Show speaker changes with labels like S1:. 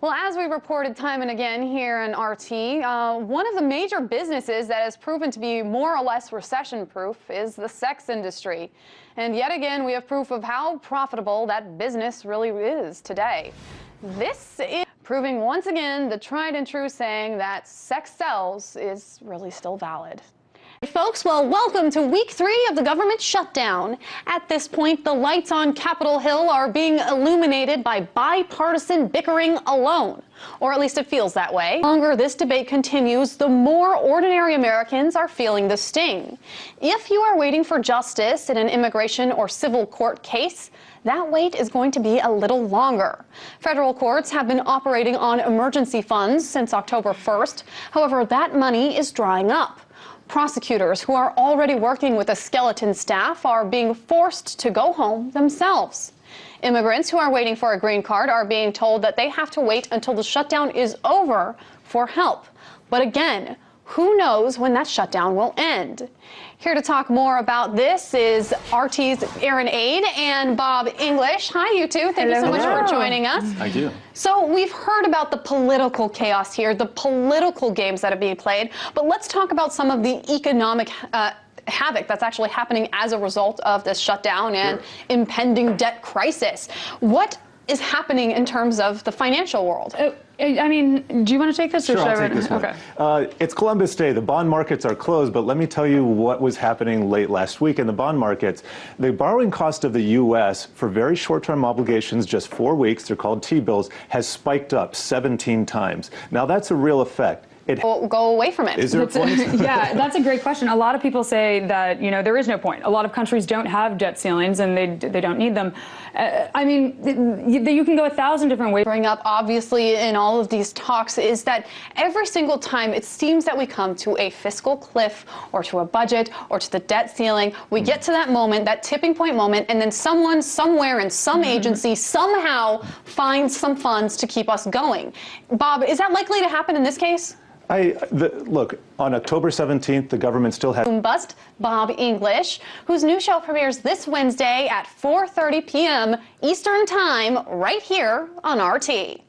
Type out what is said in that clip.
S1: Well, as we reported time and again here on RT, one of the major businesses that has proven to be more or less recession-proof is the sex industry. And yet again, we have proof of how profitable that business really is today. This is proving once again the tried and true saying that sex sells is really still valid. Folks, well, welcome to week 3 of the government shutdown. At this point, the lights on Capitol Hill are being illuminated by bipartisan bickering alone, or at least it feels that way. The longer this debate continues, the more ordinary Americans are feeling the sting. If you are waiting for justice in an immigration or civil court case, that wait is going to be a little longer. Federal courts have been operating on emergency funds since October 1st. However, that money is drying up. Prosecutors who are already working with a skeleton staff are being forced to go home themselves. Immigrants who are waiting for a green card are being told that they have to wait until the shutdown is over for help. But again, who knows when that shutdown will end? Here to talk more about this is RT's Aaron Aid and Bob English. Hi, you two. Thank you so much for joining us.
S2: Thank you.
S1: So we've heard about the political chaos here, the political games that are being played, but let's talk about some of the economic havoc that's actually happening as a result of this shutdown and impending debt crisis. What is happening in terms of the financial world?
S3: I mean, do you want to take this?
S2: Sure,
S3: or should
S2: I'll
S3: I
S2: take this one.
S3: Okay.
S2: It's Columbus Day. The bond markets are closed, but let me tell you what was happening late last week in the bond markets. The borrowing cost of the U.S. for very short-term obligations, just 4 weeks, they're called T-bills, has spiked up 17 times. Now, that's a real effect.
S1: Go away from it.
S2: Is there a point?
S3: Yeah, that's a great question. A lot of people say that, you know, there is no point. A lot of countries don't have debt ceilings and they don't need them. I mean, you can go 1,000 different ways.
S1: Bring up, obviously, in all of these talks is that every single time it seems that we come to a fiscal cliff or to a budget or to the debt ceiling, we get to that moment, that tipping point moment, and then someone somewhere in some agency somehow finds some funds to keep us going. Bob, is that likely to happen in this case?
S2: Look, on October 17th, the government still has...
S1: Boom Bust Bob English, whose new show premieres this Wednesday at 4:30 p.m. Eastern Time, right here on RT.